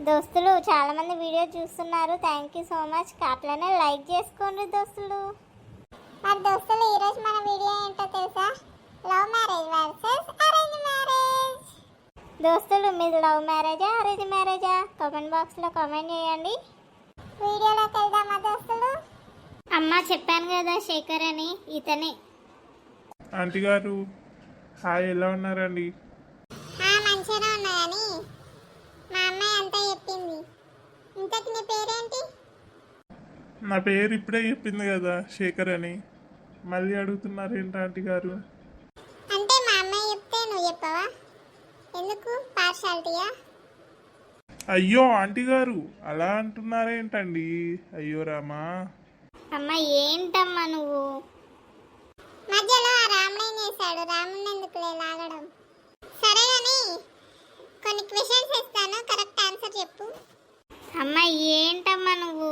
దోస్తులు చాలా మంది వీడియో చూస్తున్నారు. Thank you so much. అట్లనే లైక్ చేసుకోండి దోస్తులు. మరి దోస్తులు ఈరోజు మన వీడియో ఏంటో తెలుసా? Love marriage versus arrange marriage. దోస్తులు మీరు లవ్ మ్యారేజా అరేంజ్ మ్యారేజా కామెంట్ బాక్స్లో కామెంట్ చేయండి. వీడియోలోకి వెళ్దామా దోస్తులు? అమ్మ చెప్పాను కదా శేఖర్ అని, ఇతనే. ఆంటీ గారు హాయ్, ఎలా ఉన్నారండి? మంచిగా ఉన్నా కానీ మా అమ్మాయి అంతా చెప్పింది. ఇంతకు నీ పేరేంటి? నా పేరు ఇప్పుడే చెప్పింది కదా, శేఖర్ అని. మళ్ళీ అడుగుతున్నారు ఏంటి ఆంటీ గారు? అంటే మా అమ్మాయి చెప్తే నువ్వు చెప్పవా? ఎందుకు పార్షాలిటీయా? అయ్యో ఆంటీ గారు అలా అంటున్నారేంటండి? అయ్యో రామా. అమ్మ ఏంటమ్మా నువ్వు? మధ్యలో ఆ రాముడు ఏం చేశాడు? రాముడిని ఎందుకు లాగడం? సరే కానీ కొన్ని క్వశ్చన్స్ ఇస్తాను, కరెక్ట్ ఆన్సర్ చెప్పు. అమ్మ ఏంటమ్మా నువ్వు?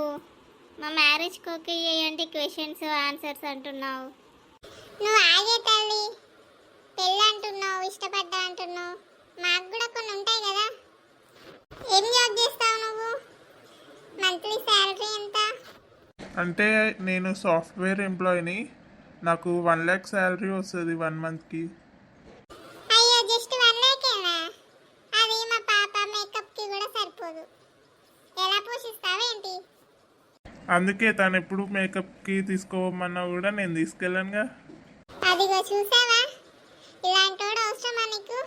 మా మ్యారేజ్కి ఓకే చేయండి, క్వశ్చన్స్ ఆన్సర్స్ అంటున్నావు. నువ్వు ఆగే తల్లి, పెళ్ళి అంటున్నావు, ఇష్టపడ్డా అంటున్నావు. మాకు కూడా కొన్ని ఉంటాయి కదా. ఏం జాబ్ చేస్తావు నువ్వు? మంత్లీ శాలరీ ఎంత? అంటే నేను సాఫ్ట్వేర్ ఎంప్లాయీని. నాకు 1 lakh శాలరీ వస్తుంది 1 monthకి. అయ్యో జస్ట్ 1 lakhేనా? అది మా పాప మేకప్కి కూడా సరిపోదు. ఎలా పోషిస్తావేంటి? అందుకే తను ఎప్పుడు మేకప్కి తీసుకోమన్నా కూడా నేను తీసుకెళ్ళానుగా. అదిగో చూసావా, ఇలాంటోడు అవసరమా నీకు?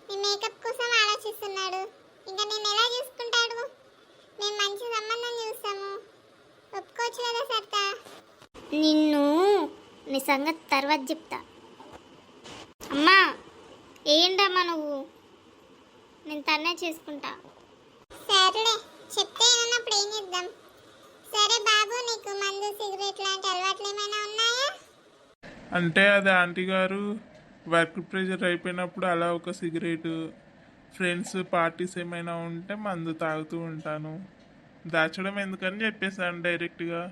నీ మేకప్ కోసం ఆలోచిస్తున్నాడు. ఇంకా నేను ఎలా చూసుకుంటాడు? మేము మంచి సంబంధం చూస్తాము, ఒప్పుకోవచ్చు కదా సరిత? నిన్ను నీ సంగతి తర్వాత చెప్తా. అమ్మా ఏంటమ్మా నువ్వు? నేను తన్నే చేసుకుంటా. సరేలే, చెప్తే ఏమన్నప్పుడు ఏం చేద్దాం. సరే బాబు, నీకు మందు సిగరెట్ లాంటి అలవాట్లు ఏమైనా ఉన్నాయా? అంటే అది ఆంటీ గారు, వర్క్ ప్రెషర్ అయిపోయినప్పుడు అలా ఒక సిగరెట్, ఫ్రెండ్స్ పార్టీస్ ఏమైనా ఉంటే మందు తాగుతూ ఉంటాను. దాచడం ఎందుకని చెప్పేసాను డైరెక్ట్గా.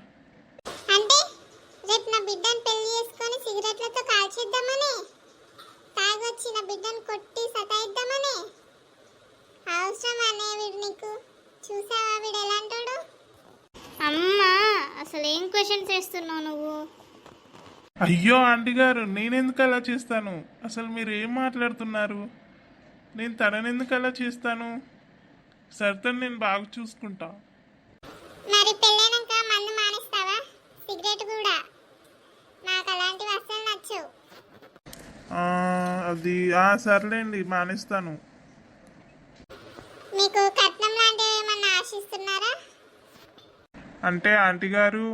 అంటే రేపు నా బిడ్డను పెళ్లి చేసుకొని సిగరెట్లతో కాల్చేద్దామని, తాగొచ్చి నా బిడ్డను కొట్టి సతాయిద్దామని? అవసరం అనే వీడు నీకు? చూసావా వీడు ఎలాంటాడు? అమ్మా అసలు ఏం క్వశ్చన్స్ వేస్తున్నావు నువ్వు? అయ్యో ఆంటీ గారు, నేనెందుకు అలా చేస్తాను? అసలు మీరు ఏం మాట్లాడుతున్నారు? నేను తననెందుకు అలా చేస్తాను? సరితను నేను బాగా చూసుకుంటా. మరి పెళ్ళైనాక మందు మానేస్తావా? సిగరెట్ కూడా? నాకు అలాంటివి అస్సలు నచ్చవు. అది సర్లేండి, మానేస్తాను. మీకు కట్నం లాంటివి ఏమన్నా ఆశిస్తున్నారా? అంటే ఆంటీ గారు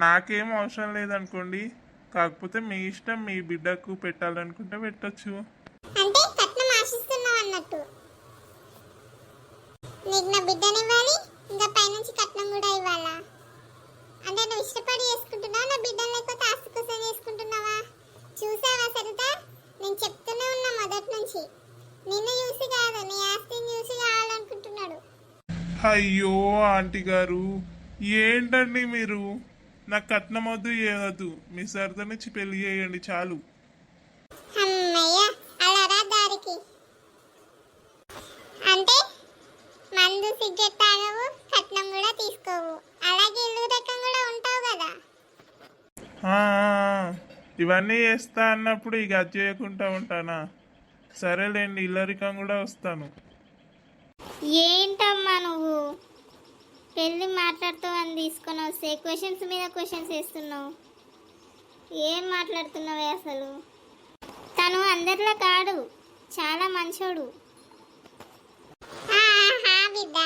నాకేం అవసరం లేదనుకోండి, కాకపోతే మీ ఇష్టం, మీ బిడ్డకు పెట్టాలనుకుంటే పెట్టచ్చు. అంటే కట్నం ఆశిస్తున్నావు అన్నట్టు. నీకు నా బిడ్డనివ్వాలి, ఇంకా పైనుంచి కట్నం కూడా ఇవ్వాలా? అంటే నువ్వు ఇష్టపడి చేసుకుంటున్నావా, నా బిడ్డను లేకపోతే ఆస్తి కోసం చేసుకుంటున్నావా? చూసావా సరిత, నేను చెప్తూనే ఉన్నా మొదటి నుంచి. నిన్ను చూసి కాదు, నీ ఆస్తిని చూసి కావాలనుకుంటున్నాడు. అయ్యో ఆంటీ గారు, ఏంటండి మీరు? నాకు కట్నం వద్దు, ఏదొద్దు. మీ సరితనిచ్చి పెళ్లి చేయండి చాలు. అమ్మయ్య, అలా రా దారికి. అంటే మందు సిగరెట్ తాగవు, కట్నం కూడా తీసుకోవు, అలాగే ఇల్లు రకం కూడా ఉంటావు కదా. ఇవన్నీ చేస్తా అన్నప్పుడు ఇక అది చేయకుండా ఉంటానా? సరేలేండి, ఇల్లరికం కూడా వస్తాను. ఏంటమ్మా నువ్వు? పెళ్ళి మాట్లాడుతావు అని తీసుకొని వస్తే క్వశ్చన్స్ మీద క్వశ్చన్స్ వేస్తున్నావు. ఏం మాట్లాడుతున్నావే అసలు? తను అందరిలో కాడు, చాలా మంచోడు. బిడ్డ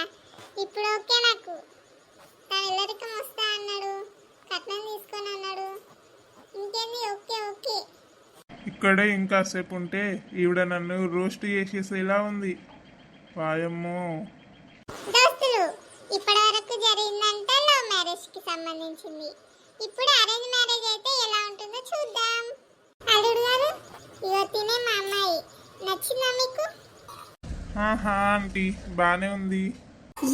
ఇప్పుడు ఓకే నాకు. తను ఇల్లరికం వస్తా అన్నాడు, కట్నం తీసుకొని అన్నాడు, ఇంకేంది? Okay okay. ఇక్కడే ఇంకాసేపు ఉంటే ఈవిడ నన్ను రోస్ట్ చేసేసేలా ఉంది. వాయమ్మో. దోస్తులు, ఇప్పటి వరకు జరిగిందంటే లవ్ మ్యారేజ్ కి సంబంధించింది. ఇప్పుడు అరేంజ్ మ్యారేజ్ అయితే ఎలా ఉంటుందో చూద్దాం. అల్లుడు గారు, ఇగో తినే మా అమ్మాయి. నచ్చిందా మీకు? ఆంటీ బానే ఉంది.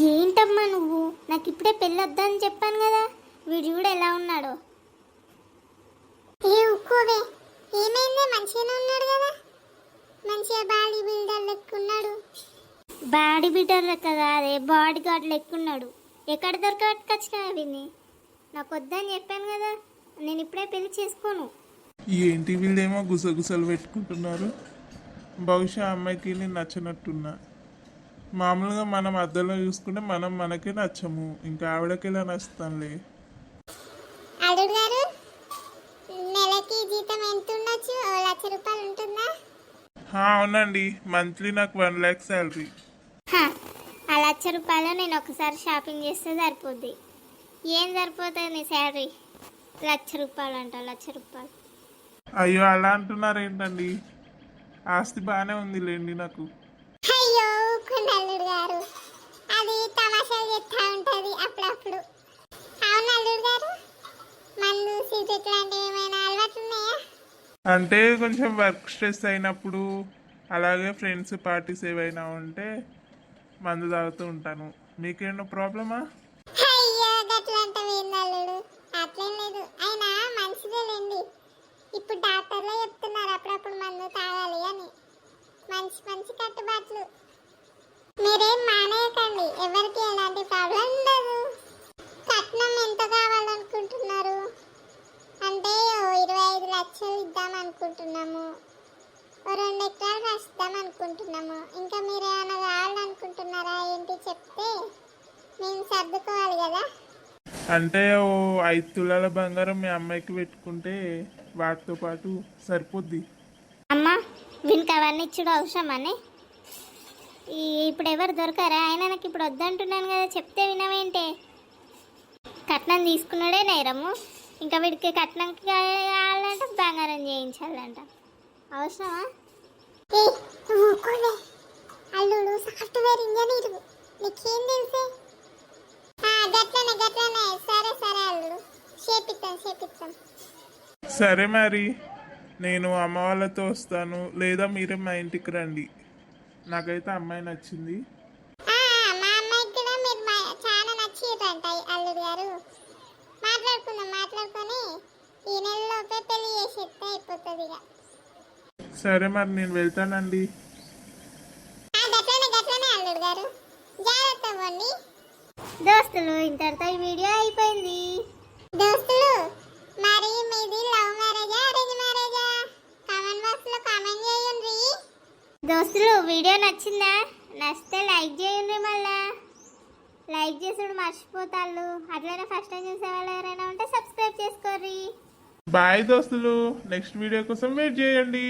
ఏంటమ్మా నువ్వు? నాకు ఇప్పుడే పెళ్ళి వద్దని చెప్పాను కదా. వీడు కూడా ఎలా ఉన్నాడో. ఉక్కోవే, ఏమైంది? మంచిగానే ఉన్నాడు కదా, మంచిగా బాడీ బిల్డర్ లెక్కున్నాడు. బాడీ బిల్డర్ లెక్క కాదే, బాడీ గార్డ్ లెక్క ఉన్నాడు. ఎక్కడ దొరకచ్చుగా విని, నాకు వద్దని చెప్పాను కదా, నేను ఇప్పుడే పెళ్లి చేసుకోను. ఏంటి వీళ్ళేమో గుసగుసలు పెట్టుకుంటున్నారు. బహుశా అమ్మాయికి నేను నచ్చనట్టున్నా. మామూలుగా మనం అద్దంలో చూసుకుంటే మనం మనకే నచ్చము, ఇంకా ఆవిడకి ఎలా నచ్చుతాంలే. అల్లుడు గారు, నెలకి జీతం ఎంత ఉండొచ్చు? 1,00,000 ఉంటుందా? అవునండి, మంత్లీ నాకు 1 lakh శాలరీ. ఆ 1,00,000 నేను ఒకసారి షాపింగ్ చేస్తే సరిపోద్ది. ఏం సరిపోతుంది నీ శాలరీ? 1,00,000 అంట, 1,00,000. అయ్యో అలా అంటున్నారు ఏంటండి, ఆస్తి బాగానే ఉందిలేండి నాకు. అయ్యో ఊరుకోండి అల్లుడు గారు, అది తమాషా చెప్తా ఉంటది అప్పుడప్పుడు. అవును అల్లుడు గారు, మందు సిగరెట్ లాంటివి ఏమైనా అలవాట్లు ఉన్నాయా? అంటే కొంచెం వర్క్ స్ట్రెస్ అయినప్పుడు, అలాగే ఫ్రెండ్స్ పార్టీస్ ఏవైనా ఉంటే మందు తాగుతూ ఉంటాను. మీకేమో ప్రాబ్లమా? అయ్యో గట్లంటవి ఏంది అల్లుడు, అట్లేం లేదు. అయినా మంచిదేలేండి, ఇప్పుడు డాక్టర్లే చెప్తున్నారు అప్పుడప్పుడు మందు తాగాలి అని. మంచి మంచి కట్టుబాట్లు. మీరేం మానేయకండి, ఎవరికి ఎలాంటి ప్రాబ్లం ఉండదు. కట్నం ఎంత కావాలనుకుంటున్నారు? అంటే 25 లక్షలు ఇద్దాం అనుకుంటున్నాము, 2 ఎకరాలు రాసిద్దాం అనుకుంటున్నాము. ఇంకా మీరు ఏమైనా కావాలనుకుంటున్నారా ఏంటి చెప్తే మేము సర్దుకోవాలి కదా. అంటే ఓ 5 తులాల బంగారం మీ అమ్మాయికి పెట్టుకుంటే వాటితో పాటు సరిపోద్ది. అమ్మా, వీనికి అవన్నీ ఇచ్చుడు అవసరమని ఇప్పుడు ఎవరు దొరకరా? అయినా నాకు ఇప్పుడు వద్దంటున్నాను కదా, చెప్తే వినవేంటే? కట్నం తీసుకున్నాడే నేరము, ఇంకా వీడికి కట్నం కావాలంటే బంగారం చేయించాలంట. అవసరమా? అల్లుడు సాఫ్ట్వేర్ ఇంజనీర్, నీకేం తెలుసే? గట్లనే గట్లనే, సరే సరే అల్లుడు, చేపిస్తాం. సరే మరి, నేను అమ్మ వాళ్ళతో వస్తాను, లేదా మీరే మా ఇంటికి రండి. నాకైతే అమ్మాయి నచ్చింది. మా అమ్మాయికి కూడా మీరు చాలా నచ్చిరంట అల్లుడు గారు. మాట్లాడుకొని ఈ నెలలోపే పెళ్లి చేసేస్తే అయిపోతుంది ఇక. సరే మరి నేను వెళ్తానండి. గట్లనే అల్లుడు గారు, జాగ్రత్త పోండి. దోస్తులు, ఇంతటితో ఈ వీడియో అయిపోయింది. దోస్తులు, మరి మీది లవ్ మ్యారేజా అరేంజ్ మ్యారేజా? కామెంట్ బాక్స్ లో కామెంట్ చేయండి. దోస్తులు, వీడియో నచ్చిందా? నచ్చితే లైక్ చేయండి. మళ్ళా లైక్ చేసుడు మర్చిపోతాళ్ళు. అట్లనే ఫస్ట్ టైం చూసే వాళ్ళు ఎవరైనా ఉంటే సబ్స్క్రైబ్ చేసుకోర్రి. బాయ్ దోస్తులు, నెక్స్ట్ వీడియో కోసం వెయిట్ చేయండి.